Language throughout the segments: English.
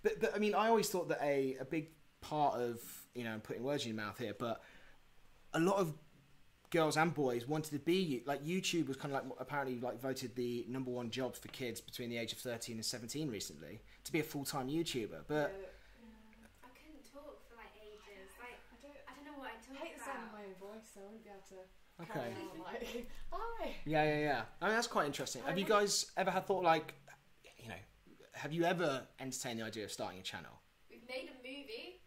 But I mean, I always thought that a big part of, you know, I'm putting words in your mouth here, but a lot of girls and boys wanted to be like YouTube was kind of like apparently like voted the #1 jobs for kids between the age of 13 and 17 recently to be a full-time YouTuber. But I couldn't talk for like ages. Like I don't know what I talk about. I hate the sound of my own voice, so I wouldn't be able to. okay. Like, hi. Yeah. I mean, that's quite interesting. Have you guys ever had thought like, you know, have you ever entertained the idea of starting a channel? We've made a movie.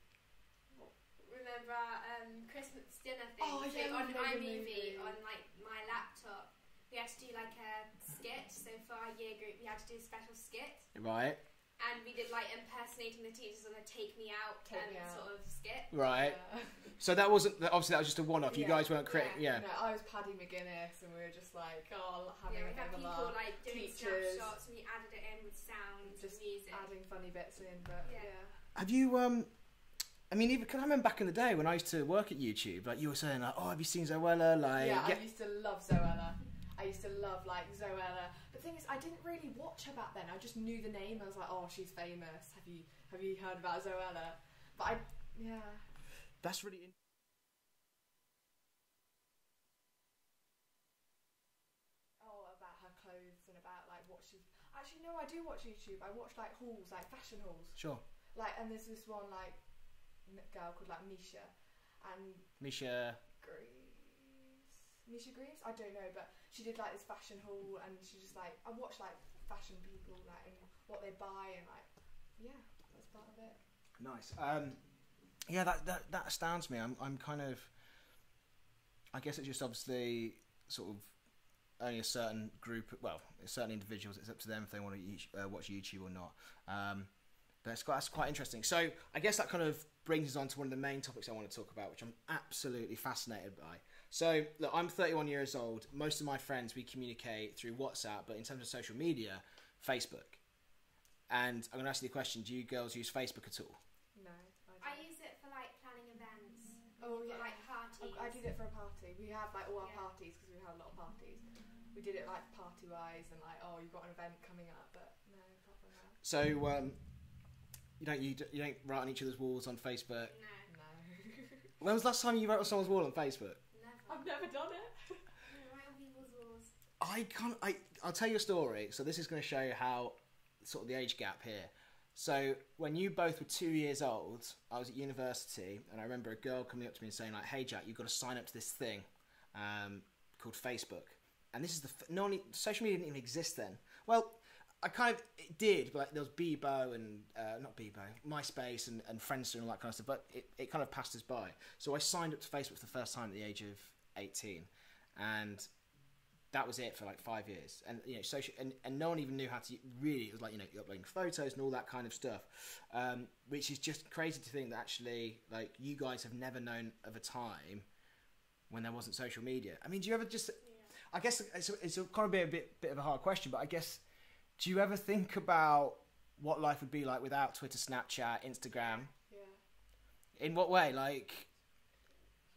Remember our Christmas dinner thing? Oh, so yeah, on we made a iMovie movie. on like my laptop, we had to do like a skit. So for our year group, we had to do a special skit, Right. and we did like impersonating the teachers on a Take Me Out sort of skit. Right. Yeah. So that wasn't obviously that was just a one-off. You Yeah. guys weren't creating. Yeah. No, I was Paddy McGuinness, and we were just like, having Yeah, we a had bit of a people laugh. like doing Teachers, snapshots, and we added it in with sounds, just and music. adding funny bits in. But Yeah. Have you I mean, even, cause I remember back in the day when I used to work at YouTube, like you were saying, like, oh, have you seen Zoella? Like, yeah, I used to love Zoella. I used to love like Zoella. The thing is, I didn't really watch her back then. I just knew the name. I was like, oh, she's famous. Have you heard about Zoella? But that's really. About her clothes and about like what she. Actually, no, I do watch YouTube. I watch like hauls, like fashion hauls. Sure. Like, and there's this one like girl called like Misha, and Misha Greaves. I don't know, but she did like this fashion haul, and she just like I watch like fashion people like and what they buy and like that's part of it. Nice. Yeah, that astounds me. I'm kind of. I guess it's just obviously sort of only a certain group. Well, certain individuals. It's up to them if they want to watch YouTube or not. But that's quite interesting. So I guess that kind of brings us on to one of the main topics I want to talk about, which I'm absolutely fascinated by. So look, I'm 31 years old. Most of my friends, we communicate through WhatsApp, but in terms of social media, Facebook. And I'm going to ask you the question, do you girls use Facebook at all? No, I use it for like planning events. Oh yeah, like parties. I did it for a party. We have like all our parties because we have a lot of parties. We did it like party wise and like you've got an event coming up, but no, apart from that. So you don't write on each other's walls on Facebook. No. When was the last time you wrote on someone's wall on Facebook? Never. I've never done it. Write on people's walls. I'll tell you a story. So this is going to show you how sort of the age gap here. So when you both were 2 years old, I was at university, and I remember a girl coming up to me and saying like, "Hey Jack, you've got to sign up to this thing called Facebook." And this is social media didn't even exist then. Well, it did, but like, there was Bebo and not Bebo, MySpace and Friendster and all that kind of stuff. But it kind of passed us by. So I signed up to Facebook for the first time at the age of 18, and that was it for like 5 years. And you know, and no one even knew how to really. It was like, you know, you're uploading photos and all that kind of stuff, which is just crazy to think that actually, like, you guys have never known of a time when there wasn't social media. I mean, do you ever just? I guess it's kind of a bit of a hard question, but I guess, do you ever think about what life would be like without Twitter, Snapchat, Instagram? Yeah. In what way? Like.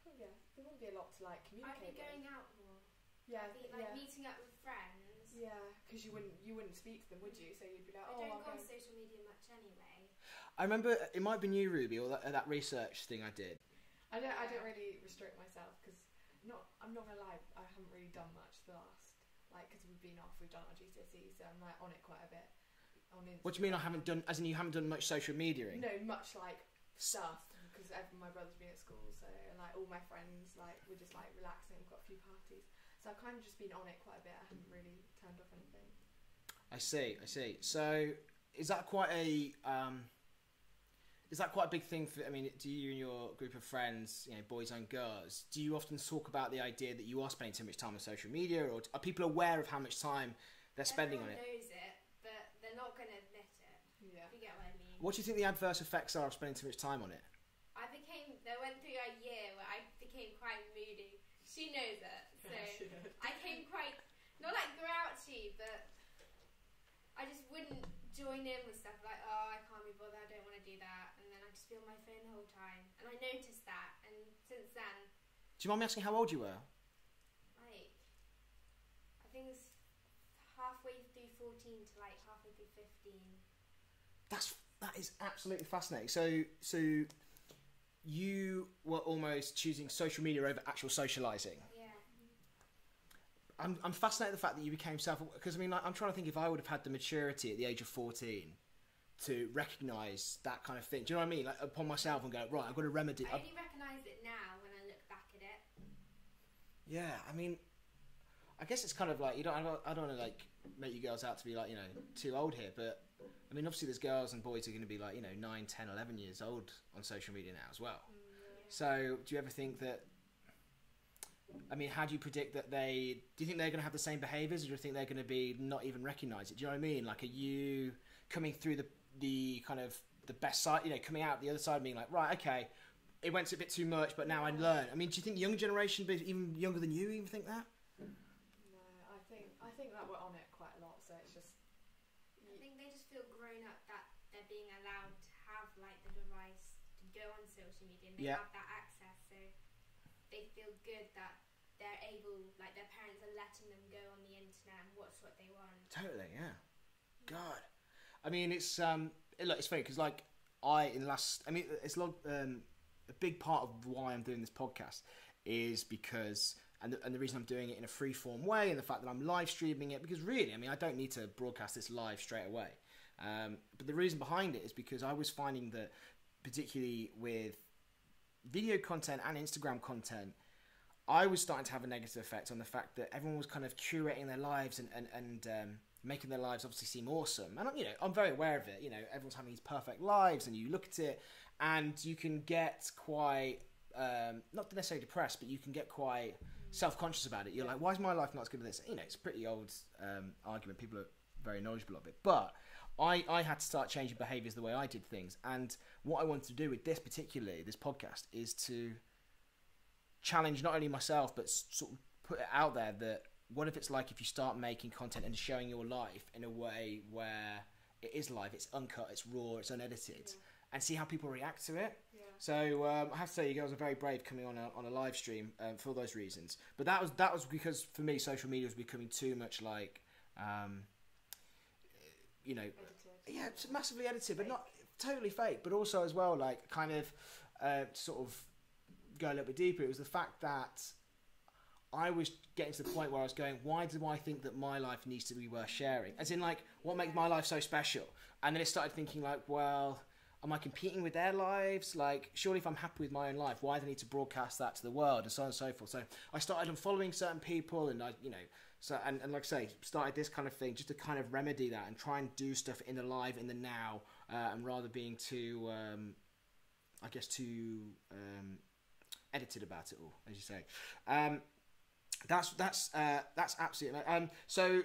Yeah, there wouldn't be a lot to like I'd communicate. be going out more. Yeah, I'd be like meeting up with friends. Yeah, because you wouldn't speak to them, would you? So you'd be like, I don't I'll go on go. social media much anyway. I remember it might be you, Ruby, or that research thing I did. I don't really restrict myself because I'm not gonna lie, I haven't really done much the last because we've been off, we've done our GCSE, so I'm like on it quite a bit. On Instagram. What do you mean I haven't done? As in you haven't done much social mediaing? No, much like stuff because my brother's been at school, so and like all my friends like we're just like relaxing. We've got a few parties, so I've kind of just been on it quite a bit. I haven't really turned off anything. I see. So is that quite a big thing for? I mean, do you and your group of friends, you know, boys and girls, do you often talk about the idea that you are spending too much time on social media, or are people aware of how much time they're spending on it? Everyone knows it, but they're not going to admit it. Yeah. If you get what I mean. What do you think the adverse effects are of spending too much time on it? They went through a year where I became quite moody. She knows it, so I came quite, not like grouchy, but I just wouldn't join in with stuff like, oh, I can't be bothered, I don't want to do that, and then I'd just be on my phone the whole time, and I noticed that, and since then, Do you mind me asking how old you were? like, I think it was halfway through 14 to like halfway through 15. That is absolutely fascinating. So you were almost choosing social media over actual socialising. Yeah. I'm fascinated with the fact that you became because I mean, like, I'm trying to think if I would have had the maturity at the age of 14 to recognise that kind of thing. Do you know what I mean? Like, upon myself and go, right, I've got to remedy. I only recognise it now when I look back at it. Yeah, I mean, I guess it's kind of like I don't want to like make you girls out to be like, you know, too old here, but I mean, obviously there's girls and boys who are going to be like, you know, 9, 10, 11 years old on social media now as well. So do you ever think that, I mean, how do you predict that do you think they're going to have the same behaviours, or do you think they're going to be not even recognise it? Do you know what I mean? Like, are you coming through the kind of the best side, you know, coming out the other side and being like, right, okay, it went a bit too much, but now I learn. I mean, do you think the younger generation, even younger than you, even think that? No, I think that we're on it quite a lot, so it's just... I think they just feel grown up that they're being allowed to have, like, the device to go on social media, and they have that access, so they feel good that they're able, like, their parents are letting them go on the internet and watch what they want. Totally, yeah. God. I mean, it's look, it's funny because, like, it's a big part of why I'm doing this podcast is because, and the reason I'm doing it in a free-form way, and the fact that I'm live streaming it, because really, I mean, I don't need to broadcast this live straight away. But the reason behind it is because I was finding that, particularly with video content and Instagram content, I was starting to have a negative effect on the fact that everyone was kind of curating their lives and making their lives obviously seem awesome. And I'm very aware of it. You know, everyone's having these perfect lives, and you look at it, and you can get quite not necessarily depressed, but you can get quite self-conscious about it. You're like, why is my life not as good as this? You know, it's a pretty old argument. People are very knowledgeable of it, but I had to start changing behaviours the way I did things. And what I wanted to do with this podcast, is to challenge not only myself, but sort of put it out there that what if it's like if you start making content and showing your life in a way where it is live, it's uncut, it's raw, it's unedited, and see how people react to it. Yeah. So I have to say, you guys are very brave coming on a live stream for those reasons. But that was because for me, social media was becoming too much like, you know, edited. Yeah, it's massively edited, but not totally fake. But also as well, like, kind of sort of go a little bit deeper. It was the fact that I was getting to the point where I was going, why do I think that my life needs to be worth sharing? As in, like, what makes my life so special? And then it started thinking, like, well, am I competing with their lives? Like, surely if I'm happy with my own life, why do I need to broadcast that to the world, and so on and so forth? So I started unfollowing certain people, and and like I say, started this kind of thing just to kind of remedy that and try and do stuff in the live, in the now, and rather being too, I guess, too edited about it all, as you say. That's absolutely. So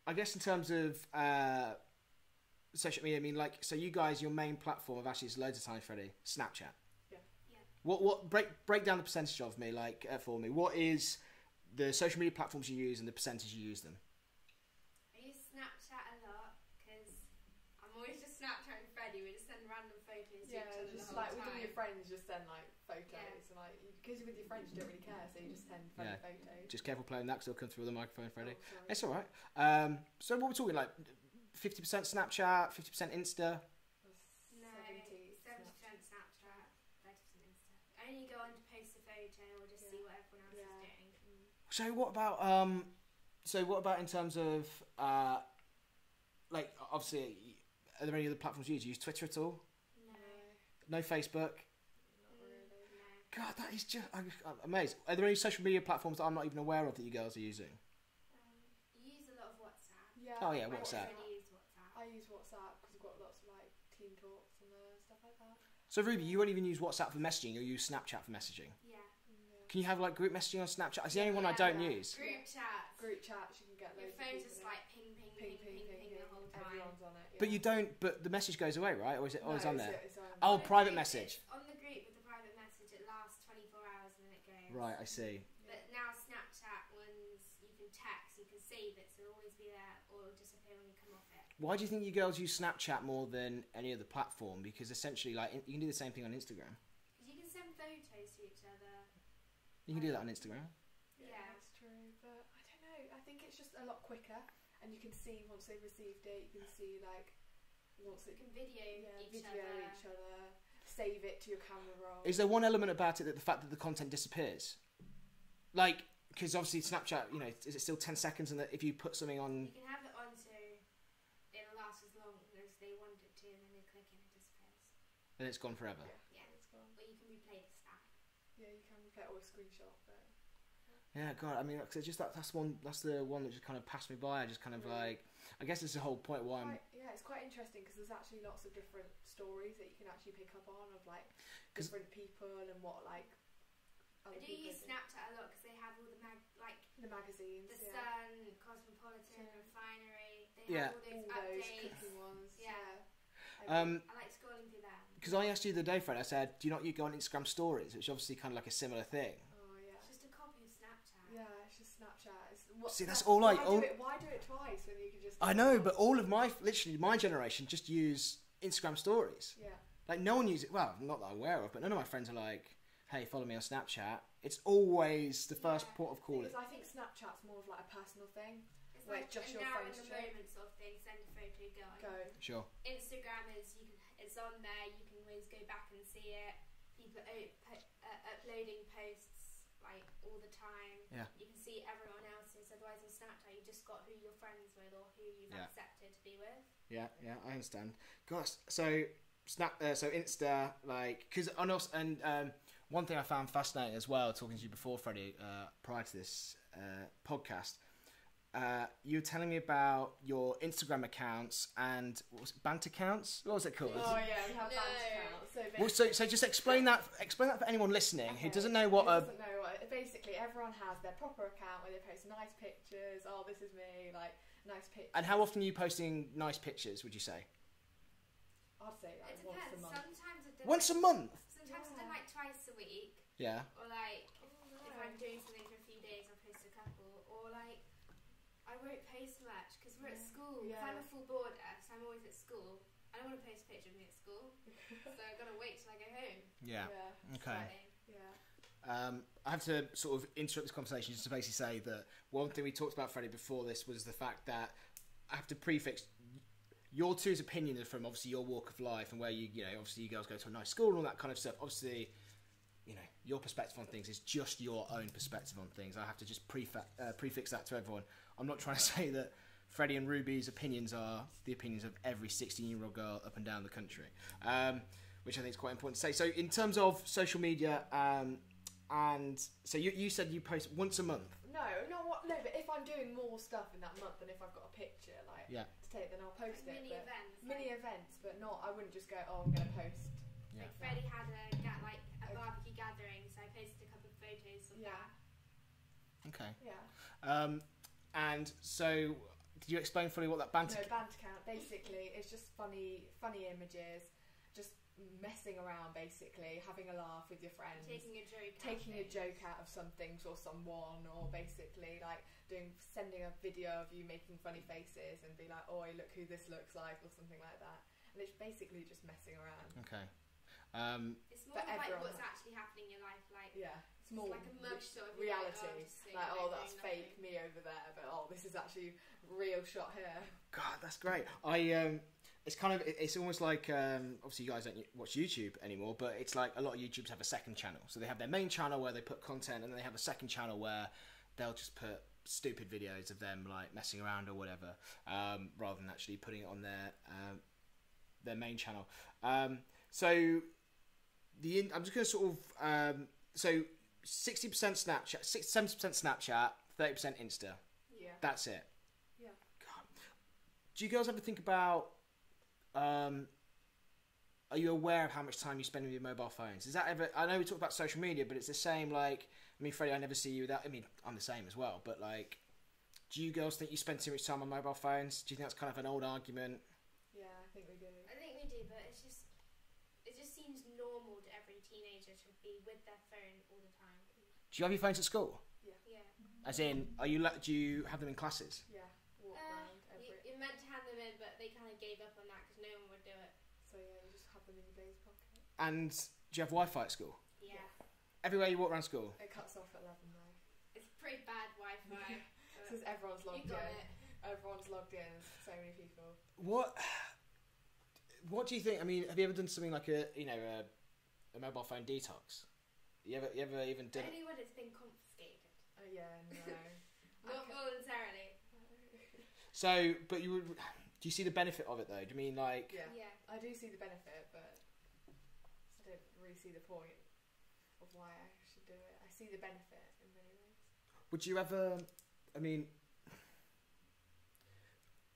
I guess in terms of social media, I mean, like, so you guys, your main platform, I've actually used loads of times, Freddie, Snapchat. Yeah. What break down the percentage of me, like, for me. What is the social media platforms you use and the percentage you use them? I use Snapchat a lot because I'm always just Snapchatting Freddie. We just send random photos to each other just the whole like time. with all your friends, just send like photos, and like because with your friends you don't really care, so you just send funny photos. Just careful playing that, because it'll come through the microphone, Freddie. Oh, it's all right. So what we're talking, like 50% Snapchat, 50% Insta. No, 70% Snapchat, 30% Insta. I only go on to post a photo or just see what everyone else is doing. So what about in terms of like, obviously, are there any other platforms you use? Do you use Twitter at all? No Facebook? Not really. No. God, that is just... I'm amazed. Are there any social media platforms that I'm not even aware of that you girls are using? You use a lot of WhatsApp. Yeah. Oh, yeah, WhatsApp. I use WhatsApp because we've got lots of like team talks and stuff like that. So, Ruby, you won't even use WhatsApp for messaging, or you use Snapchat for messaging? Yeah. Can you have like group messaging on Snapchat? It's the only one I don't use. Group chats. Group chats, you can get Your loads phone's of just people like ping the whole time. Everyone's on it. Yeah. But you don't. But the message goes away, right? Or is it always on there? It's Oh, On the private group, message. On the group with the private message, it lasts 24 hours and then it goes. Right, I see. But now Snapchat ones, you can text, you can save it, so it'll always be there, or it'll disappear when you come off it. Why do you think you girls use Snapchat more than any other platform? Because essentially, like, you can do the same thing on Instagram. Because you can send photos to each other. You can do that on Instagram. Yeah. That's true. But I don't know. I think it's just a lot quicker, and you can see once they've received it. You can see like wants it. You can video each other. Save it to your camera roll. Is there one element about it that the fact that the content disappears? Like, because obviously Snapchat, you know, is it still 10 seconds, and that if you put something on... You can have it on so it'll last as long as they want it to, and then they click and it disappears. Then it's gone forever. Yeah, it's gone. Or you can replay the snap. Yeah, you can replay or a screenshot, but... Yeah, God, I mean, cause it's just that's the one that just kind of passed me by. I just kind of like, I guess it's the whole point why I'm... Yeah, it's quite interesting because there's actually lots of different stories that you can actually pick up on of like different people and what like I do use Snapchat a lot because they have all the the magazines, the Sun, Cosmopolitan, Refinery. They all have those updates. cooking ones. Yeah. I like scrolling through them. Because I asked you the other day, Fred, I said, do you not go on Instagram stories, which is obviously kind of like a similar thing. Oh yeah. It's just a copy of Snapchat. Yeah, it's just Snapchat. See, that's all like... Why do it twice when you could just... I know, but all of literally my generation just use Instagram stories. Yeah. Like, no one uses it, well, not that I'm aware of, but none of my friends are like, hey, follow me on Snapchat. It's always the first port of call. I think Snapchat's more of like a personal thing. It's where like it's just a your now in friends the chat. moment sort of thing, send a photo, go. Sure. Instagram is, it's on there, you can always go back and see it. People uploading posts like all the time. Yeah. You can see everyone else's. Otherwise on Snapchat you just got who you're friends with or who you've accepted to be with. Yeah, I understand. Gosh, so Insta, like, because one thing I found fascinating as well, talking to you before, Freddie, prior to this podcast, you were telling me about your Instagram accounts and what was it, Bant accounts? What was it called? Oh yeah, we have Bant accounts. So just explain that for anyone listening who doesn't know what basically everyone has their proper account where they post nice pictures. Oh, this is me, like nice pictures. And how often are you posting nice pictures? Would you say? I'd say like it once a depends. month. Sometimes I do Once a month. Sometimes I do like twice a week. Yeah. Or like if I'm doing something for a few days, I'll post a couple. Or like I won't post much because we're at school. Because I'm a full boarder, so I'm always at school. I don't want to post a picture of me at school, so I've got to wait till I go home. Yeah. Okay. Yeah. I have to sort of interrupt this conversation just to basically say that one thing we talked about, Freddie, before this was the fact that I have to prefix your two's opinion from obviously your walk of life and where you know, obviously you girls go to a nice school and all that kind of stuff. Obviously, you know, your perspective on things is just your own perspective on things. I have to just prefix that to everyone. I'm not trying to say that Freddie and Ruby's opinions are the opinions of every 16-year-old girl up and down the country, which I think is quite important to say. So in terms of social media, and so you said you post once a month. No, but if I'm doing more stuff in that month than if I've got a picture like to take, then I'll post like it. Mini events, but not. I wouldn't just go. Oh, I'm going to post. Yeah. Like Freddie had a barbecue gathering, so I posted a couple of photos of that. Okay. Yeah. And so, did you explain fully what that Bant? No, Bant account. Basically, it's just funny images, just messing around, basically having a laugh with your friends, taking a joke out of some things or someone, or basically like sending a video of you making funny faces and be like, oh, look who this looks like, or something like that. And it's basically just messing around. Okay. It's more like what's actually happening in your life, like it's more like a mugshot of reality. That's fake nothing. me over there, but this is actually real shot here. God, that's great. It's almost like obviously you guys don't watch YouTube anymore, but it's like a lot of YouTubers have a second channel. So they have their main channel where they put content, and then they have a second channel where they'll just put stupid videos of them like messing around or whatever, rather than actually putting it on their main channel. So I'm just going to sort of so 60% Snapchat, 70% Snapchat, 30% Insta. Yeah. That's it. Yeah. God. Do you girls ever think about? Are you aware of how much time you spend with your mobile phones? Is that ever? I know we talk about social media, but it's the same. Like, I mean, Freddie, I never see you without. I mean, I'm the same as well. But like, do you girls think you spend too much time on mobile phones? Do you think that's kind of an old argument? Yeah, I think we do. But it just seems normal to every teenager to be with their phone all the time. Do you have your phones at school? Yeah. As in, do you have them in classes? Yeah. Walk around you're meant to have them in, but they kind of gave up on that because no one would do it. So yeah, you just have them in your baby's pocket. And do you have Wi-Fi at school? Yeah. Everywhere you walk around school? It cuts off at 11 though. It's pretty bad Wi-Fi. Because everyone's logged in. You got it. Everyone's logged in. So many people. What? what do you think? I mean, have you ever done something like a mobile phone detox? You ever even done? Only when it's been confiscated. Oh yeah, no. Not voluntarily. So, but you would. Do you see the benefit of it though? Do you mean like? Yeah. I do see the benefit, but I don't really see the point of why I should do it. I see the benefit in many ways. Would you ever? I mean,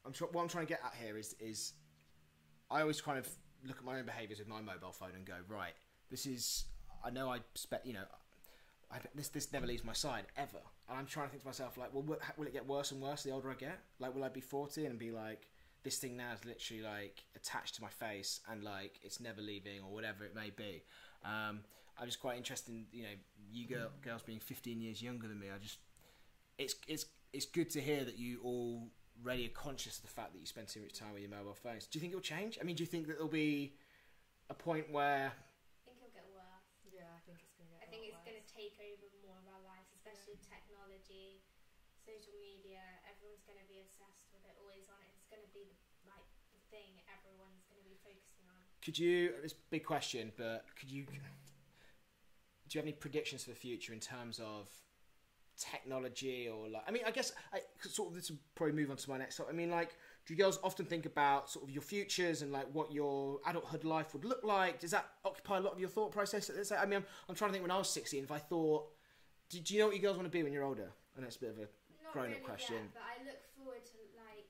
what I'm trying to get at here is I always kind of look at my own behaviours with my mobile phone and go, right, this is. I know this never leaves my side ever, and I'm trying to think to myself like, well, will it get worse and worse the older I get? Like, will I be 40 and be like, this thing now is literally like attached to my face and like it's never leaving or whatever it may be. I'm just quite interested in you girls being 15 years younger than me. It's good to hear that you already are conscious of the fact that you spend too much time with your mobile phones. Do you think it'll change? I mean, do you think that there'll be a point where? I think it'll get worse. Yeah, I think it's going to get. I think it's going to take over more of our lives, especially with technology, social media. Everyone's going to be obsessed with it, always on it. It's going to be the thing everyone's going to be focusing on. Could you? It's a big question, but could you? Do you have any predictions for the future in terms of technology or like? I mean, I guess sort of this will probably move on to my next. I mean, like, do you girls often think about sort of your futures and like what your adulthood life would look like? Does that occupy a lot of your thought process? I mean, I'm trying to think when I was 16. If I thought, do you know what you girls want to be when you're older? I know it's a bit of a grown-up question. Yet, but I look forward to like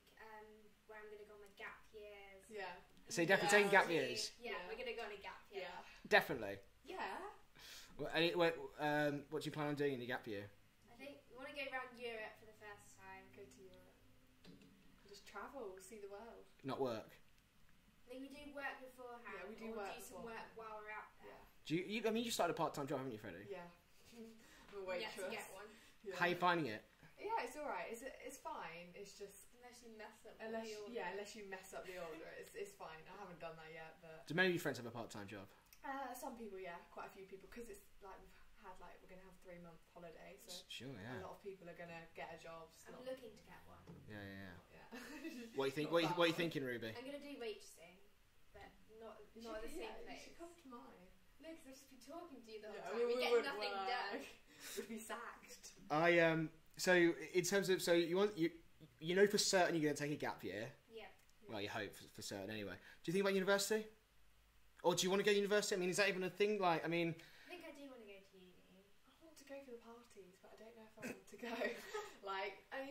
where I'm going to go on my gap years. Yeah. So you're definitely taking gap years. Yeah, we're going to go on a gap year. Yeah. Definitely. Yeah. What do you plan on doing in your gap year? I think we want to go around Europe for the first time. Go to Europe. Just travel, see the world. Not work. I think we do work beforehand. Yeah, we do or work do some work while we're out there. Yeah. Do you? I mean, you started a part-time job, haven't you, Freddie? Yeah. I'm a Yet waitress. to get one. Yeah. How are you finding it? Yeah, it's alright. It's fine. It's just Unless you mess up unless the order. unless you mess up the order, it's fine. I haven't done that yet, but Do many of your friends have a part-time job? some people, yeah, quite a few people, because it's like we're gonna have 3-month holiday, so Sure, a yeah. lot of people are gonna get a job. I'm looking to get one. Yeah. Yeah. What do you think? Not What are you bad. thinking, Ruby? I'm going to do waitressing, but not You at the should- same yeah, place. You should come to mine. No, because I'll just be talking to you the whole Yeah, time. We get would nothing work. done. We'd be sacked. So in terms of you know for certain you're going to take a gap year. Yeah. Well, you hope for certain anyway. Do you think about university? Or do you want to go to university? I mean, is that even a thing? Like, I mean, I think I do want to go to uni. I want to go for the parties, but I don't know if I want to go.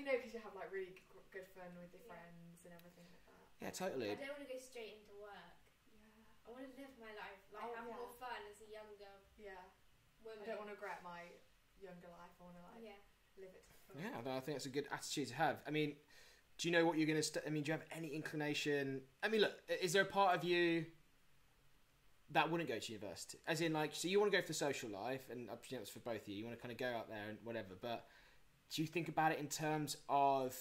Because you have like really good fun with your friends and everything like that. yeah, totally. I don't want to go straight into work. Yeah. I want to live my life, have yeah. more fun as a younger Yeah. woman. I don't want to regret my younger life. I want to live it to the full. Yeah, I think that's a good attitude to have. I mean, do you know what you're going to? I mean, do you have any inclination? I mean, look, is there a part of you that wouldn't go to university? As in, like, so you want to go for the social life, and I presume it's for both of you. You want to kind of go out there and whatever. But do you think about it in terms of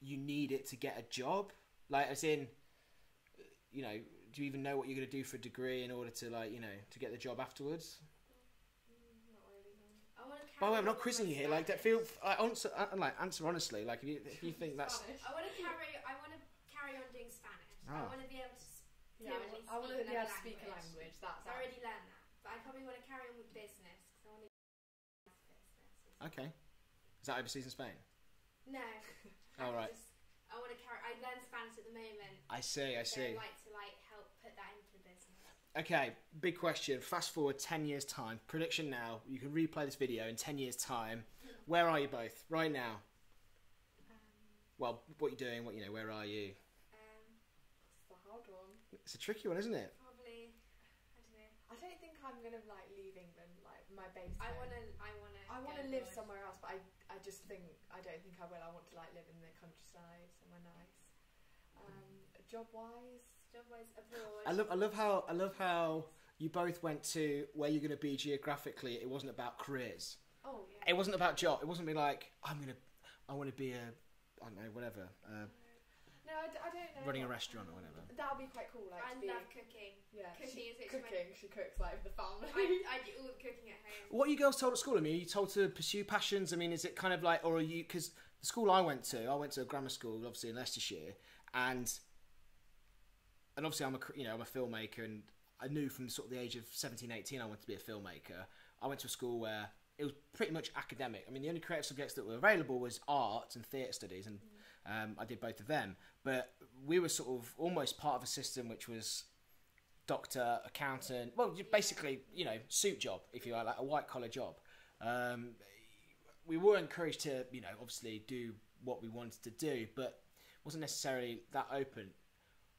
you need it to get a job? Like, as in, do you even know what you're going to do for a degree in order to, like, to get the job afterwards? Not really. No. I want to By the way, I'm not on quizzing my you here. Like, that Spanish. answer honestly. Like, if you think that's Spanish. I want to carry on doing Spanish. I Ah. want to be able to Yeah, fluently I want to speak be able another to speak a language. That's I already learned that, but I probably want to carry on with business because I want to business. okay. Is that overseas in Spain? No. All right. I want to carry. I learn Spanish at the moment. I see. So I'd like to help put that into the business. Okay, big question. Fast forward 10 years' time. Prediction now. You can replay this video in 10 years' time. Where are you both right now? Well, what are you doing? Where are you? It's the hard one. It's a tricky one, isn't it? Probably. I don't know. I don't think I'm gonna leave England, like my base. I home. want to live somewhere else, but I just think I don't think I will. I want to live in the countryside, somewhere nice. Job wise abroad. I love how you both went to where you're going to be geographically. It wasn't about careers. Oh yeah. It wasn't about job. It wasn't be like I want to be I don't know, whatever. No, I don't know. Running a restaurant or whatever. That would be quite cool. Like I to be, love cooking. Yeah, Cooking is literally She cooks like for the family. I do all the cooking at home. What are you girls told at school? I mean, are you told to pursue passions? I mean, is it kind of like, or are you, because the school I went to a grammar school, obviously in Leicestershire, and and obviously I'm a filmmaker, and I knew from sort of the age of 17, 18 I wanted to be a filmmaker. I went to a school where it was pretty much academic. I mean, the only creative subjects that were available was art and theatre studies, and I did both of them. But we were sort of almost part of a system which was doctor, accountant, well, basically, suit job, if you like a white-collar job. We were encouraged to, obviously do what we wanted to do, but wasn't necessarily that open.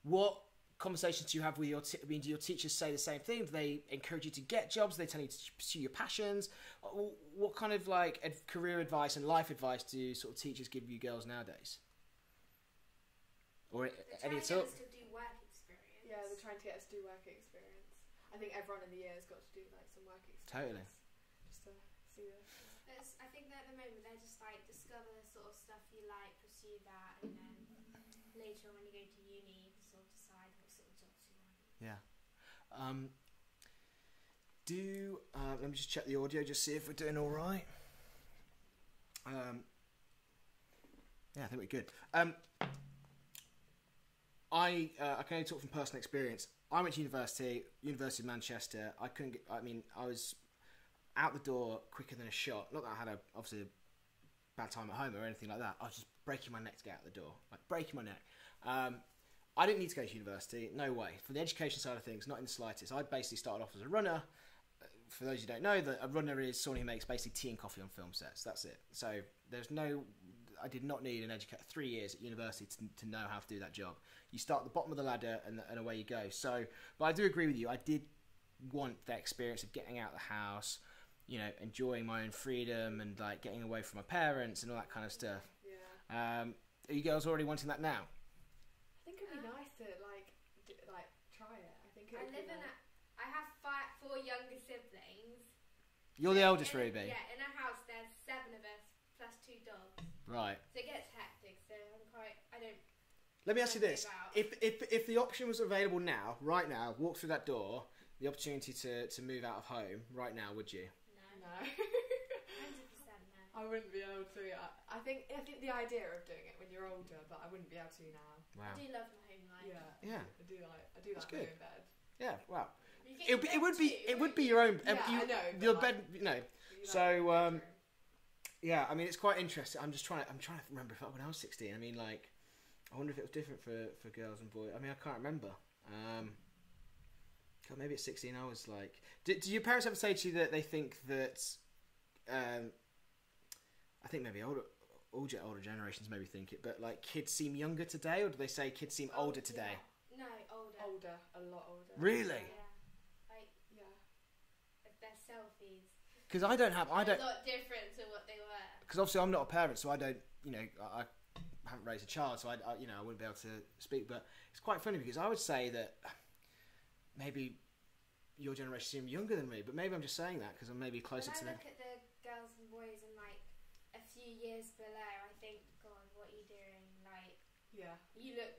What conversations do you have with your do your teachers say the same thing? Do they encourage you to get jobs? Do they tell you to pursue your passions? What kind of career advice and life advice do sort of teachers give you girls nowadays? Or any at all? To do work experience. Yeah, they're trying to get us to do work experience. I think everyone in the year has got to do some work experience. Totally. Just to see the. I think that at the moment they're just discover the sort of stuff you like, pursue that, and then later on when you go to uni, you can sort of decide what sort of jobs you want. Yeah. Let me just check the audio, just see if we're doing all right. Yeah, I think we're good. I can only talk from personal experience. I went to University of Manchester. I was out the door quicker than a shot. Not that I had obviously a bad time at home or anything like that. I was just breaking my neck to get out the door, breaking my neck. I didn't need to go to university, no way. For the education side of things, not in the slightest. I basically started off as a runner. For those who don't know, a runner is someone who makes basically tea and coffee on film sets. That's it. So I did not need 3 years at university to know how to do that job. You start at the bottom of the ladder and away you go. So, but I do agree with you. I did want that experience of getting out of the house, enjoying my own freedom and getting away from my parents and all that kind of stuff. Yeah. Are you girls already wanting that now? I think it'd be nice to try it. I think I have 4 younger siblings. You're the eldest, Ruby. Yeah, in our house there's 7 of us plus 2 dogs. Right. So it gets hectic. So I don't. Let me ask you this: if the option was available now, right now, walk through that door, the opportunity to move out of home right now, would you? No. 100% no. I wouldn't be able to. I think the idea of doing it when you're older, but I wouldn't be able to now. Wow. I do love my home life. Yeah. I do like my own bed. Yeah. Wow. It would be your own. Yeah, I know. Your bed. So. Yeah, I mean, it's quite interesting. I'm trying to remember when I was 16. I mean, I wonder if it was different for girls and boys. I mean, I can't remember. God, maybe at 16 I was do your parents ever say to you that they think that, I think maybe older generations maybe think it, but kids seem younger today, or do they say kids seem older today? No, older. Older, a lot older. Really? Yeah. If they're selfies. Because I don't. A lot different to what they were. Because obviously I'm not a parent, so I don't. I haven't raised a child, so I wouldn't be able to speak. But it's quite funny because I would say that maybe your generation seem younger than me, but maybe I'm just saying that because I'm maybe closer to them. When I look at the girls and boys and a few years below, I think, God, what are you doing? Yeah. You look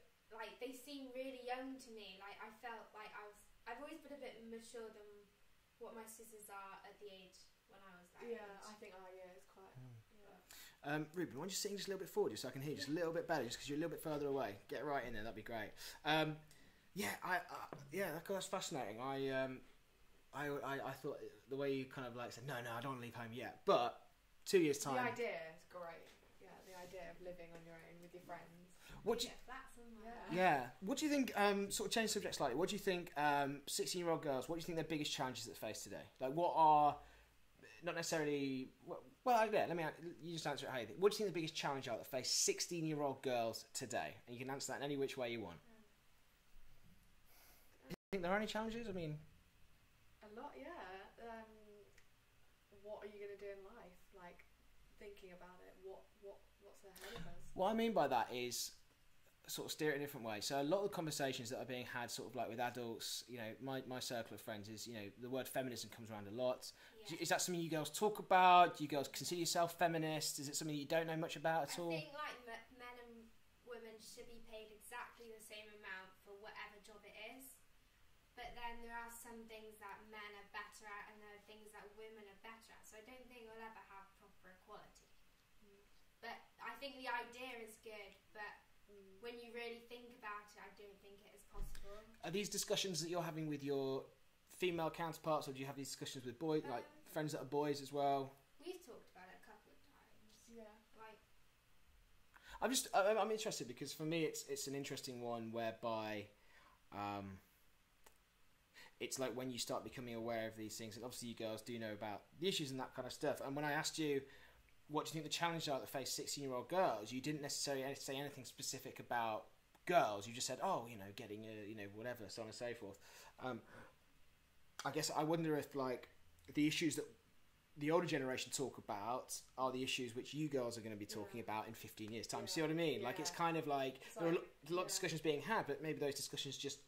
they seem really young to me. I felt I've always been a bit mature than what my sisters are at the age when I was that age. I think our year is quite. Ruben, why don't you sit just a little bit forward just so I can hear you just a little bit better, just because you're a little bit further away. Get right in there, that'd be great. That's fascinating. I thought the way you kind of said, no, I don't want to leave home yet, but 2 years time. The idea is great. Yeah, the idea of living on your own with your friends. What do you? What do you think? Sort of change the subject slightly. What do you think? 16-year-old girls. What do you think their biggest challenges that they face today? What are not necessarily. Well, yeah. You just answer it how you think. What do you think the biggest challenge are that face 16-year-old girls today? And you can answer that in any which way you want. Do you think there are any challenges? I mean, a lot. Yeah. What are you going to do in life? Thinking about it. What's ahead of us? What I mean by that is sort of steer it in a different way. So a lot of the conversations that are being had sort of with adults, my circle of friends is, the word feminism comes around a lot. Yeah. Is that something you girls talk about? Do you girls consider yourself feminist? Is it something you don't know much about at all? I think men and women should be paid exactly the same amount for whatever job it is. But then there are some things that men are better at and there are things that women are better at. So I don't think we'll ever have proper equality. But I think the idea is good, but when you really think about it, I don't think it is possible. Are these discussions that you're having with your female counterparts, or do you have these discussions with boys, like friends that are boys as well? We've talked about it a couple of times. Yeah. Like, I'm interested because for me it's an interesting one whereby it's like when you start becoming aware of these things, and obviously you girls do know about the issues and that kind of stuff. And when I asked you what do you think the challenges are that face 16-year-old girls, you didn't necessarily say anything specific about girls. You just said, oh, you know, getting a, you know, whatever, so on and so forth. I guess I wonder if like the issues that the older generation talk about are the issues which you girls are going to be talking about in 15 years' time. You see what I mean? Like it's kind of like there are a lot of discussions being had, but maybe those discussions just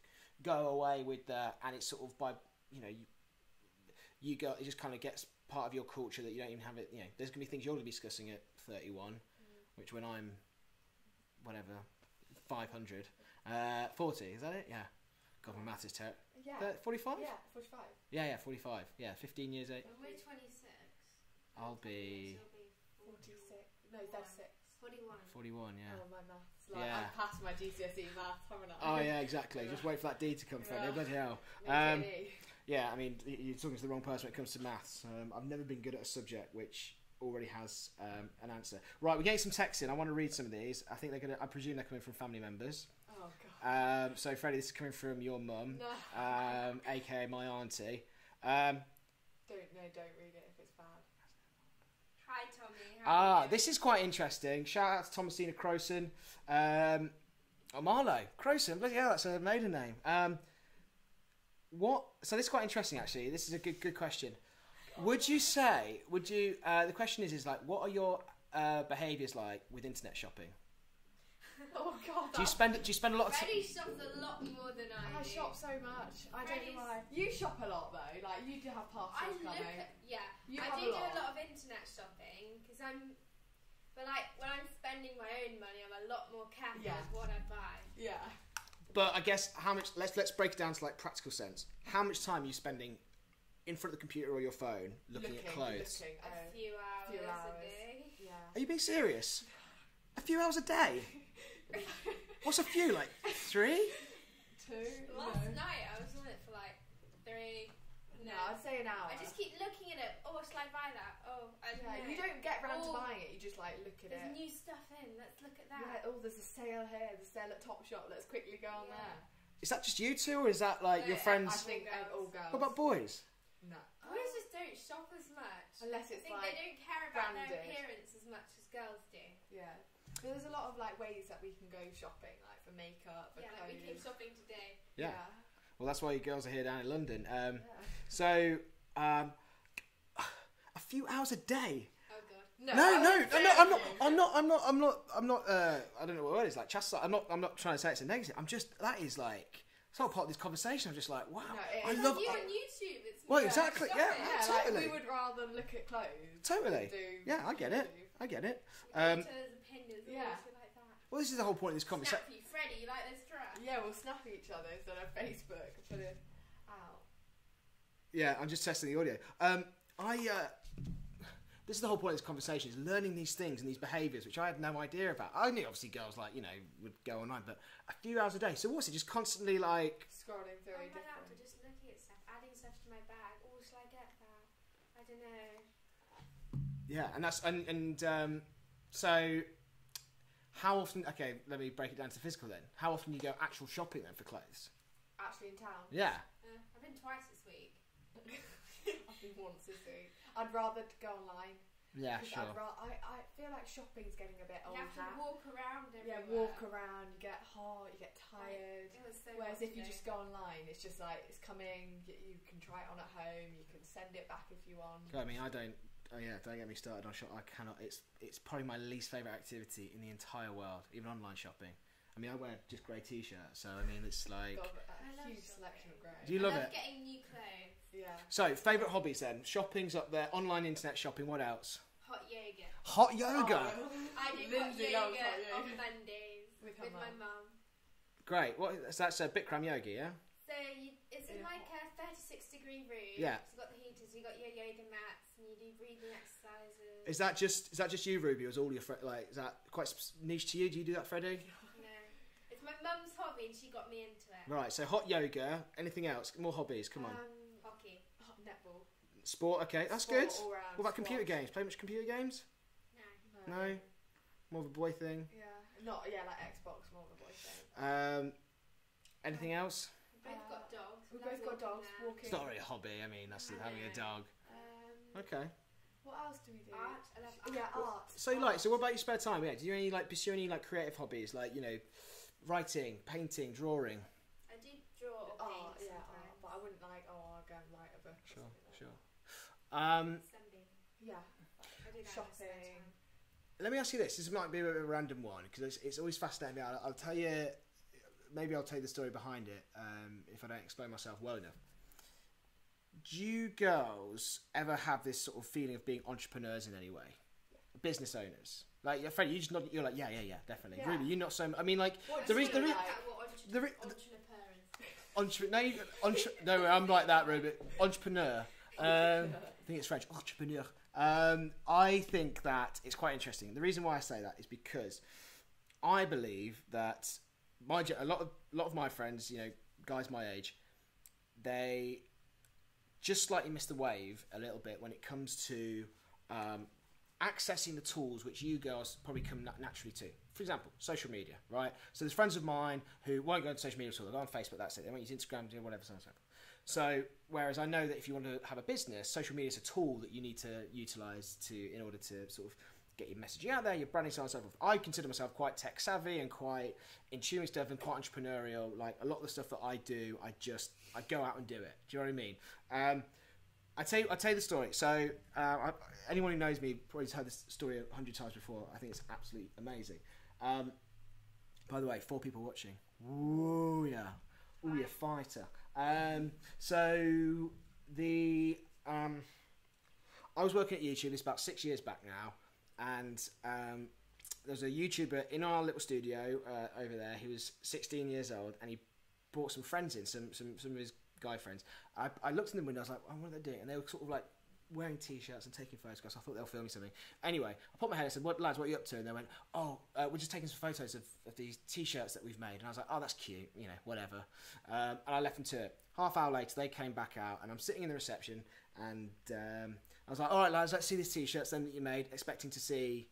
go away with and it's sort of by, you know, you go, it just kind of gets part of your culture that you don't even have it. You know, there's going to be things you're going to be discussing at 31, which when I'm whatever 500, 40, is that it? Yeah. God, my maths is terrible. Yeah. 45? Yeah, 45. Yeah, 45. Yeah, 15 years old. we're 26. I'll be 46. No, 36. 41. 41, yeah. Oh, my maths. Like, I passed my GCSE maths, haven't I? Oh, yeah, exactly. Just wait for that D to come through. Bloody hell. Yeah, I mean, you're talking to the wrong person when it comes to maths. I've never been good at a subject which already has an answer. Right, we're getting some texts in. I want to read some of these. I think they're going to, I presume they're coming from family members. Oh, God. So, Freddie, this is coming from your mum, No. aka my auntie. Don't read it if it's bad. Hi, Tommy. How are you? This is quite interesting. Shout out to Thomasina Crowson. Marlow. Crowson, bloody hell, that's a maiden name. So this is quite interesting, actually. This is a good question. Would you, the question is like, what are your behaviours like with internet shopping? Oh, God. Do you spend a lot of time? Freddie shops a lot more than I do. I shop so much. I don't know why. You shop a lot, though. Like, you do have parcels coming. I do a lot of internet shopping, because but like, when I'm spending my own money, I'm a lot more careful with what I buy. Yeah. But I guess how much, let's break it down to like practical sense. How much time are you spending in front of the computer or your phone looking at clothes? A few hours a day. Yeah. Are you being serious? A few hours a day? What's a few, like 3? 2? Last night I was on it for like 3. No, I'd say an hour. I just keep looking at it. Oh, shall I buy that? Oh, I don't know. You don't get round to buying it. You just like look at There's it. new stuff in. Let's look at that. Yeah. Oh, there's a sale here. There's a sale at Topshop. Let's quickly go on there. Is that just you two, or is that like your friends? I think all girls. What about boys? No. Boys just don't shop as much. Unless it's I think like they don't care about branded. their appearance as much as girls do. Yeah. But there's a lot of like ways that we can go shopping, like for makeup, for like clothes. we came shopping today. Yeah. Well, that's why you girls are here down in London. Yeah. A few hours a day. Oh God. No, I'm not. I don't know what word is like. Chastise. I'm not trying to say it's a negative. That is like. It's not part of this conversation. I'm just like, wow. No, I love you on YouTube. It's exactly. Yeah, totally. Like we would rather look at clothes. Totally. Yeah, I get it. Opinions like that. Well, this is the whole point of this conversation. Snap you, Freddie. You like this dress? Yeah, we'll snap each other instead of Facebook and put it out. Yeah, I'm just testing the audio. This is the whole point of this conversation, is learning these things and these behaviours, which I had no idea about. I knew obviously girls like, would go online, but a few hours a day. So what's it, just constantly like... Scrolling through my laptop, just looking at stuff, adding stuff to my bag. Oh, shall I get that? I don't know. Yeah, and that's... So, how often... Okay, let me break it down to physical then. How often do you go actual shopping then for clothes? Actually in town? Yeah. I've been twice this week. I've been once this week. I'd rather go online. Yeah, sure. I feel like shopping's getting a bit old. You have to walk around everywhere. Yeah, walk around, you get hot, you get tired. Whereas if you just go online, it's just like, it's coming, you can try it on at home, you can send it back if you want. I mean, I don't... Oh yeah, don't get me started on shop. I cannot... It's probably my least favourite activity in the entire world, even online shopping. I mean, I wear just grey t-shirts, so I mean, it's like... Got a huge selection of grey. Do you love it? I love getting new clothes. Yeah. So, favourite hobbies then? Shopping's up there. Online internet shopping. What else? Hot yoga. Hot yoga. I do hot yoga on Mondays with my mum. Great. That's Bikram yoga, yeah. So it's in like a 36-degree room. Yeah. So you've got the heaters, you've got your yoga mats, and you do breathing exercises. Is that just you, Ruby, or is all your is that quite niche to you? Do you do that, Freddie? No. It's my mum's hobby and she got me into it. Right, so hot yoga. Anything else? More hobbies, come on. Hockey. Netball. Sport, okay, that's Sport good. all round, What about computer squash. games? Play much computer games? No? More of a boy thing? Yeah. Like Xbox, more of a boy thing. Anything else? We've both got dogs. We've both got dogs. Walking. It's not really a hobby, I mean, that's having a dog. Okay. What else do we do? Art. I love art. Yeah, art. So what about your spare time? Yeah, do you pursue any like creative hobbies, like, you know, writing, painting, drawing? I do draw or paint sometimes. But I wouldn't I'll go and write a book. Sure. Sending. Yeah. I do that Shopping. Let me ask you this. This might be a bit of a random one because it's always fascinating me. I'll tell you. Maybe I'll tell you the story behind it if I don't explain myself well enough. Do you girls ever have this sort of feeling of being entrepreneurs in any way? Business owners? Like, Freddie, you're like, yeah, definitely. Yeah. Really, you're not so... I mean, like... No, I'm like that, Robert. Entrepreneur. I think it's French. Entrepreneur. I think that it's quite interesting. The reason why I say that is because I believe that a lot of my friends, you know, guys my age, they just slightly miss the wave a little bit when it comes to accessing the tools which you girls probably come naturally to. For example, social media, right? So there's friends of mine who won't go on social media at all. They go on Facebook, that's it. They won't use Instagram, do whatever, so on and so forth. So, whereas I know that if you want to have a business, social media is a tool that you need to utilise in order to sort of get your messaging out there, your branding, so on and so forth. I consider myself quite tech savvy and quite in tune with stuff and quite entrepreneurial. Like, a lot of the stuff that I do, I go out and do it. Do you know what I mean? I tell you the story. So, anyone who knows me probably has heard this story 100 times before. I think it's absolutely amazing. By the way, 4 people watching. Ooh, yeah. Ooh, you're a fighter. I was working at YouTube. This is about 6 years back now, and there was a YouTuber in our little studio over there. He was 16 years old, and he brought some friends in, some of his guy friends. I looked in the window. I was like, oh, what are they doing? And they were sort of like wearing t-shirts and taking photographs. I thought they were filming something. Anyway, I put my head and said, lads, what are you up to? And they went, we're just taking some photos of these t-shirts that we've made. And I was like, oh, that's cute, you know, whatever. And I left them to it. Half hour later, they came back out, and I'm sitting in the reception, and I was like, all right, lads, let's see these t-shirts then that you made, expecting to see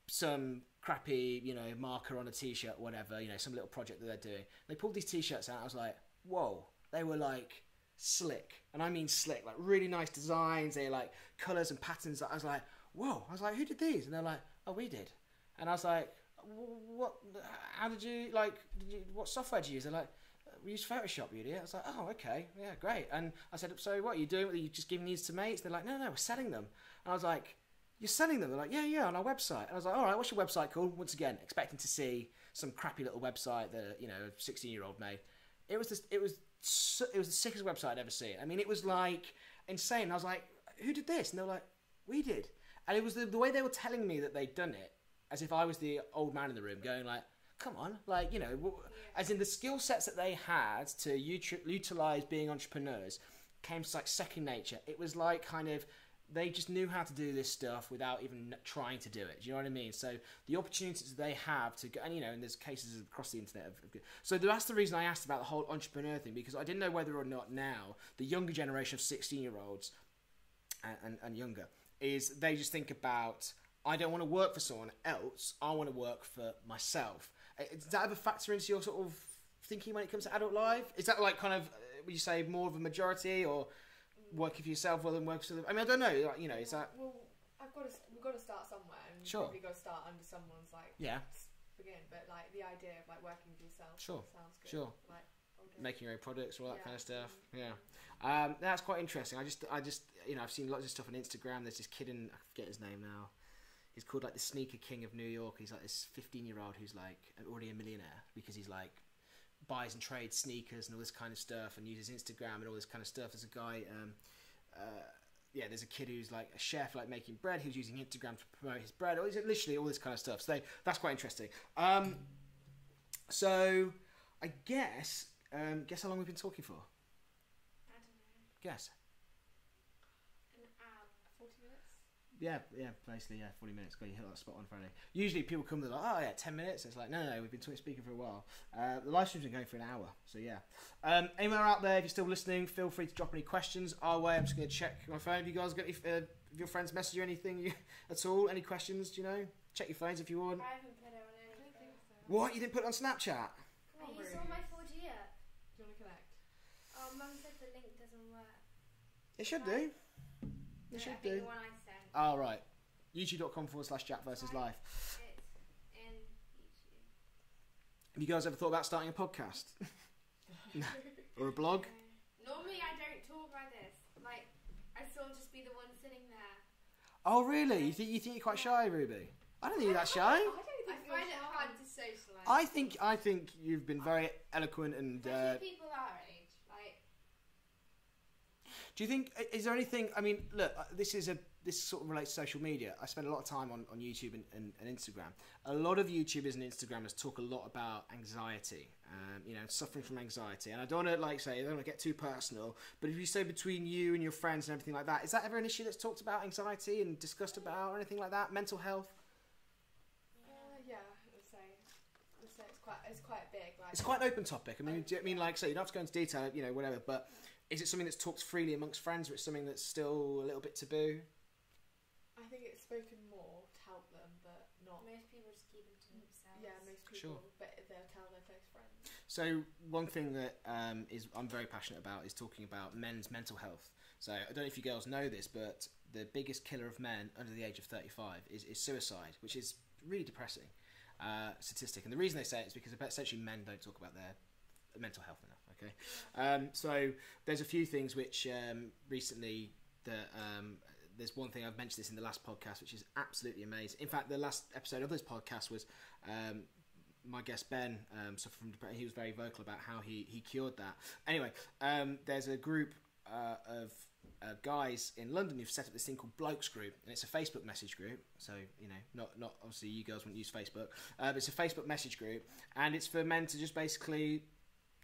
some crappy, you know, marker on a t-shirt, whatever, you know, some little project that they're doing. They pulled these t-shirts out. I was like, whoa, they were like slick, and I mean slick, like really nice designs. They're like colours and patterns. I was like, whoa. I was like, who did these? And they're like, oh, we did. And I was like, what? How did you what software did you use? They're like, we use Photoshop, you idiot. I was like, oh, okay, yeah, great. And I said, so what are you doing? Are you just giving these to mates? They're like, no, we're selling them. And I was like, you're selling them? They're like, yeah, on our website. And I was like, all right, what's your website called? Once again, expecting to see some crappy little website that, you know, a 16-year-old made. It was the sickest website I'd ever seen. I mean, it was like insane. I was like, who did this? And they were like, we did. And it was the way they were telling me that they'd done it, as if I was the old man in the room going like, come on, like, you know, as in the skill sets that they had to utilise being entrepreneurs came to like second nature. It was like kind of, they just knew how to do this stuff without even trying to do it. Do you know what I mean? So the opportunities they have to go, and you know, and there's cases across the internet. So that's the reason I asked about the whole entrepreneur thing, because I didn't know whether or not now the younger generation of 16-year-olds and younger is they just think about, I don't want to work for someone else. I want to work for myself. Does that ever factor into your sort of thinking when it comes to adult life? Is that like kind of, would you say, more of a majority, or working for yourself rather than working for them? I mean, I don't know. Like, you know, is that? Well, we've got to start somewhere, and sure, probably got to start under someone's like begin. But like the idea of like working for yourself, sounds good. Sure, like making your own products, all that kind of stuff. Yeah, that's quite interesting. I just, you know, I've seen lots of stuff on Instagram. There's this kid I forget his name now. He's called like the sneaker king of New York. He's like this 15-year-old who's like already a millionaire because he's like buys and trades sneakers and all this kind of stuff and uses Instagram and all this kind of stuff. There's a guy, there's a kid who's like a chef, like making bread. He was using Instagram to promote his bread. Literally all this kind of stuff. So that's quite interesting. So I guess how long we've been talking for? I don't know. Guess. An hour. 40 minutes. basically, 40 minutes. Got you hit that spot on, Freddie. Usually people come, they're like, oh yeah, 10 minutes. It's like, no, we've been speaking for a while. The live stream's been going for an hour, so yeah. Anyone out there, if you're still listening, feel free to drop any questions our way. I'm just going to check my phone. Have you guys got any, if your friends message you anything at all? Any questions, do you know? Check your phones if you want. I haven't put it on anything. What? You didn't put it on Snapchat? Oh, you saw my 4G yet? Do you want to connect? Oh, Mum said the link doesn't work. It should do. It should do. The one I sent. Oh, right. YouTube.com/Jack versus Life. It's in YouTube. Have you guys ever thought about starting a podcast? Or a blog? Normally I don't talk like this. Like, I'd sort of just be the one sitting there. Oh, really? You think you're quite shy, Ruby? I don't think you're that shy. I find it hard to socialise. I think you've been very eloquent and. Especially people our age, like. Do you think? Is there anything? I mean, look, this sort of relates to social media. I spend a lot of time on YouTube and Instagram. A lot of YouTubers and Instagrammers talk a lot about anxiety, suffering from anxiety. And I don't want to I don't want to get too personal, but if you say between you and your friends and everything like that, is that ever an issue that's talked about, anxiety and discussed about or anything like that? Mental health? Yeah, I'd say it's quite big. Like, it's quite an open topic. I mean, you don't have to go into detail, whatever. But is it something that's talked freely amongst friends, or it's something that's still a little bit taboo? I think it's spoken more to help them, but not. Most people just keep it to themselves. Yeah, most people. Sure. But they'll tell their close friends. So one thing that I'm very passionate about is talking about men's mental health. So I don't know if you girls know this, but the biggest killer of men under the age of 35 is suicide, which is really depressing statistic. And the reason they say it is because essentially men don't talk about their mental health enough. Okay, so there's a few things which recently that. There's one thing, I've mentioned this in the last podcast, which is absolutely amazing. In fact, the last episode of this podcast was my guest Ben suffered from depression. He was very vocal about how he cured that. Anyway, there's a group of guys in London who've set up this thing called Blokes Group, and it's a Facebook message group. So not obviously you girls wouldn't use Facebook, but it's a Facebook message group, and it's for men to just basically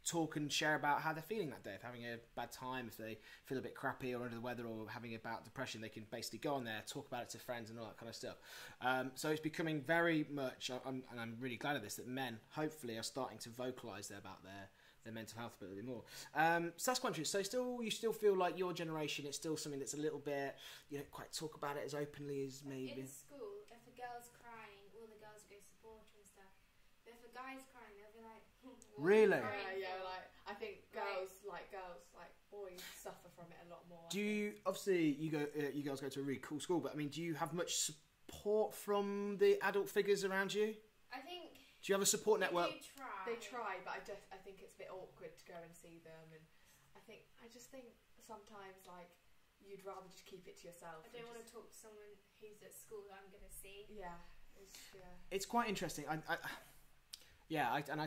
talk and share about how they're feeling that day. If having a bad time, if they feel a bit crappy or under the weather or having a bout of depression, they can basically go on there, talk about it to friends and all that kind of stuff. So it's becoming very much, and I'm really glad of this, that men hopefully are starting to vocalise about their mental health a bit more. So that's quite interesting. So you still feel like your generation, it's still something that's a little bit, you don't quite talk about it as openly as maybe. In school, if a girl's crying, all the girls go support her and stuff. But if a guy's crying, they'll be like, really? Yeah, like I think girls, like boys, suffer from it a lot more. Do you obviously you guys go to a really cool school, but I mean, do you have much support from the adult figures around you? I think. Do you have a support network? They try, but I think it's a bit awkward to go and see them, and I just think sometimes like you'd rather just keep it to yourself. I don't want to talk to someone who's at school that I'm going to see. Yeah, it's quite interesting. I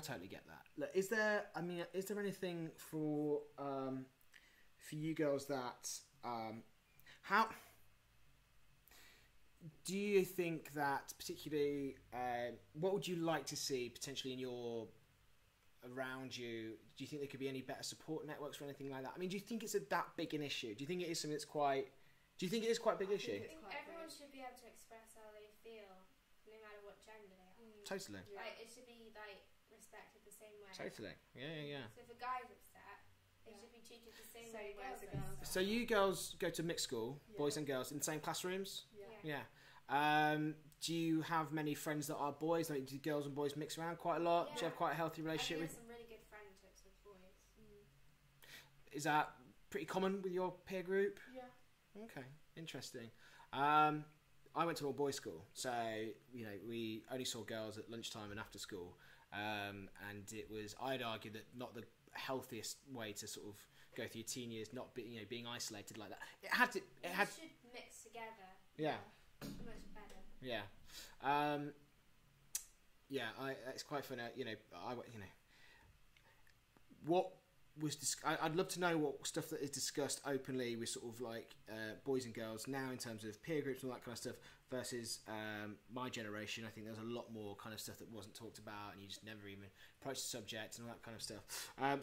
totally get that. Look, is there anything for you girls that how do you think that particularly what would you like to see potentially in your around you? Do you think there could be any better support networks or anything like that? I mean, do you think it's that big an issue? Do you think it is something that's quite? Do you think it is quite a big issue? I think everyone should be able to express how they feel, no matter what gender they are. Totally. Yeah. Like it should be like respected the same way. Totally. Yeah. So if a guy's upset, they should be treated the same way as girls. So you girls go to mixed school, boys and girls, in the same classrooms? Yeah. Do you have many friends that are boys? Like, do girls and boys mix around quite a lot? Yeah. Do you have quite a healthy relationship with? Some really good friendships with boys. Is that pretty common with your peer group? Yeah. Okay, interesting. I went to a boys' school, so we only saw girls at lunchtime and after school, and I'd argue that not the healthiest way to sort of go through your teen years, not being isolated like that. It should mix together. Yeah. Much better. Yeah. It's quite funny. What I'd love to know what stuff that is discussed openly with sort of like boys and girls now in terms of peer groups and all that kind of stuff versus my generation. I think there's a lot more kind of stuff that wasn't talked about, and you just never even approached the subject and all that kind of stuff.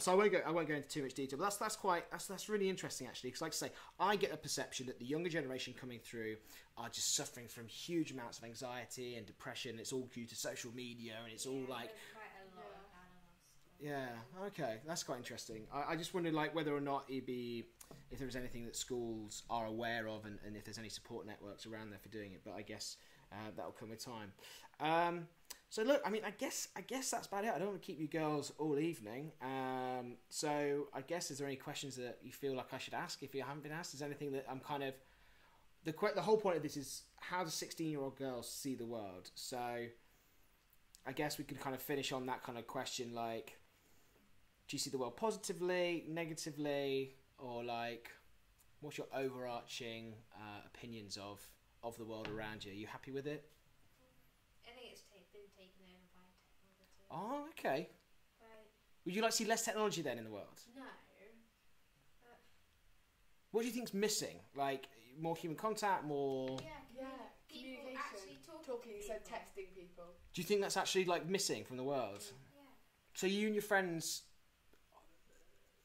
So I won't go into too much detail, but that's really interesting actually, because like I say, I get a perception that the younger generation coming through are just suffering from huge amounts of anxiety and depression. It's all due to social media, and it's all like. Yeah, okay, that's quite interesting. I just wondered like whether or not if there was anything that schools are aware of, and if there's any support networks around there for doing it. But I guess that'll come with time. So look, I mean, I guess that's about it. I don't want to keep you girls all evening. So I guess, is there any questions that you feel like I should ask if you haven't been asked? Is there anything that I'm kind of the whole point of this is how do 16-year-old girls see the world? So I guess we could kind of finish on that kind of question, like. Do you see the world positively, negatively, or like, what's your overarching opinions of the world around you? Are you happy with it? I think it's been taken over by technology. Oh, okay. Right. Would you like to see less technology then in the world? No. What do you think's missing? Like, more human contact, more... Yeah, communication. Actually talking so texting people. Do you think that's actually, like, missing from the world? Yeah. So you and your friends...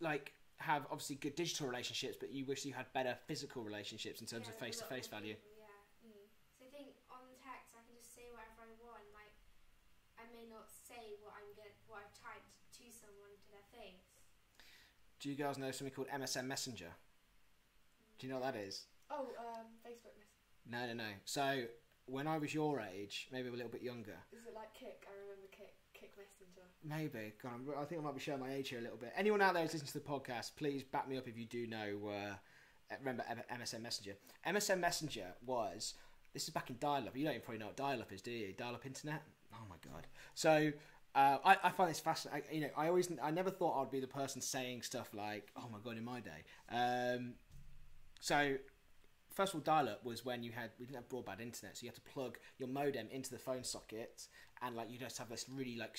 like have obviously good digital relationships, but you wish you had better physical relationships in terms of face-to-face value. People, So I think on text I can just say whatever I want. Like I may not say what I've typed to someone to their face. Do you guys know something called MSN Messenger? Do you know what that is? Oh, Facebook Messenger. No. So when I was your age, maybe a little bit younger. Is it like Kik? I remember Kik Messenger. Maybe. God, I think I might be showing my age here a little bit. Anyone out there who's listening to the podcast, please back me up if you do know. Remember MSN Messenger? MSN Messenger was. This is back in dial-up. You don't even probably know what dial-up is, do you? Dial-up internet. Oh my god. So I find this fascinating. I never thought I'd be the person saying stuff like, "Oh my god," in my day. So. First of all, dial-up was when we didn't have broadband internet, so you had to plug your modem into the phone socket, and like you just have this really like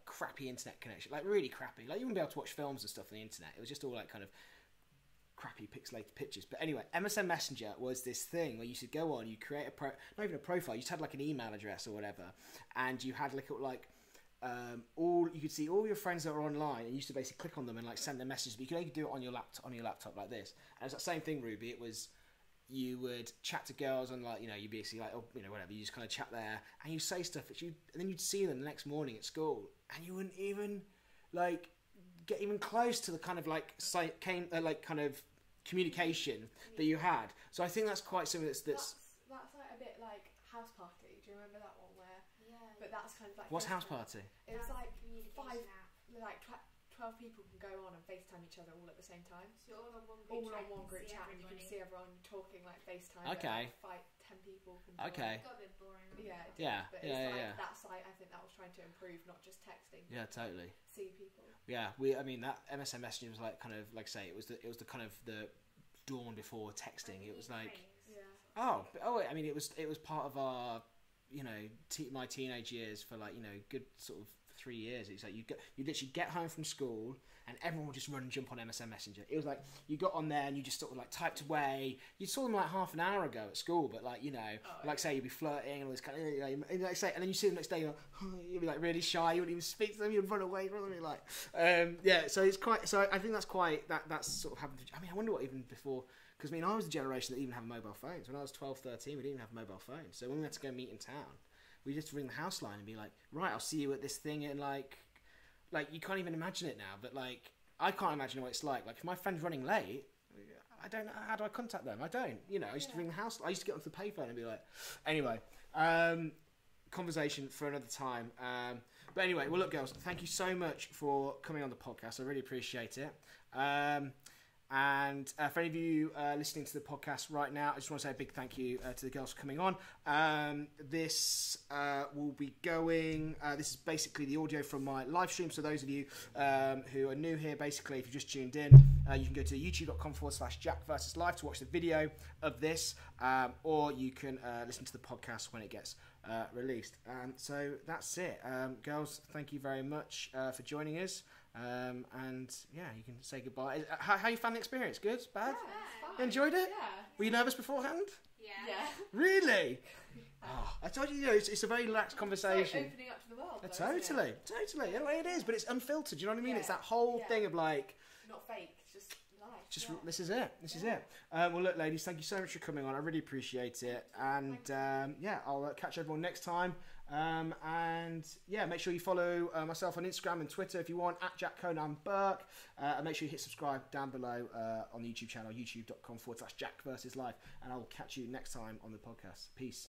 crappy internet connection, like really crappy. Like you wouldn't be able to watch films and stuff on the internet. It was just all like kind of crappy pixelated pictures. But anyway, MSN Messenger was this thing where you should go on, you create not even a profile, you just had like an email address or whatever, and you had you could see all your friends that were online, and you used to basically click on them and like send them messages. But you could only do it on your laptop like this. And it's that same thing, Ruby. It was. You would chat to girls and you'd basically like, whatever, you just kind of chat there and you say stuff and then you'd see them the next morning at school and you wouldn't even like get even close to the kind of like kind of communication that you had. So I think that's quite something that's like a bit like House Party. Do you remember that one where? Yeah. But that's kind of like. What's House Party? It was like 12 people can go on and FaceTime each other all at the same time. So you're all on one group chat and you can see everyone talking like FaceTime. Okay. Like 10 people. Okay. It got a bit boring. Yeah. But it's that site, I think that was trying to improve, not just texting. Yeah, totally. See people. Yeah, that MSN Messenger was like kind of like say it was the kind of the dawn before texting. It was like I mean it was part of our my teenage years for like good sort of 3 years. It's like you literally get home from school and everyone would just run and jump on MSN Messenger. It was like you got on there and you just sort of like typed away. You saw them like half an hour ago at school, but like say you'd be flirting and all this kind of and then you see them the next day, you'd be like really shy. You wouldn't even speak to them. You'd run away. So it's quite. So I think that's sort of happened. I mean, I wonder what even before. Because I was the generation that even had mobile phones. When I was 12, 13, we didn't even have mobile phones. So when we had to go meet in town, we just ring the house line and be like, right, I'll see you at this thing, and like you can't even imagine it now. But like, I can't imagine what it's like. Like if my friend's running late, I don't know, how do I contact them? I don't. I used to ring the house. I used to get onto the payphone and be like, anyway, conversation for another time. But anyway, well look, girls, thank you so much for coming on the podcast. I really appreciate it. And for any of you listening to the podcast right now, I just want to say a big thank you to the girls for coming on. This will be going... this is basically the audio from my live stream. So those of you who are new here, basically, if you just tuned in, you can go to youtube.com/Jack versus Live to watch the video of this. Or you can listen to the podcast when it gets released. So that's it. Girls, thank you very much for joining us. And yeah, you can say goodbye. How you found the experience? Good? Bad? Yeah, You enjoyed it? Yeah. Were you nervous beforehand? Yeah. Really? Oh, I told you, it's a very relaxed conversation. It's like opening up to the world. Though, Totally. Yeah, it is, but it's unfiltered. You know what I mean? Yeah. It's that whole thing of like, not fake, just life. this is it. This is it. Well, look, ladies, thank you so much for coming on. I really appreciate it. And I'll catch everyone next time. And yeah, make sure you follow myself on Instagram and Twitter if you want, at Jack Conan Burke. And make sure you hit subscribe down below on the YouTube channel, youtube.com/Jack versus Life. And I will catch you next time on the podcast. Peace.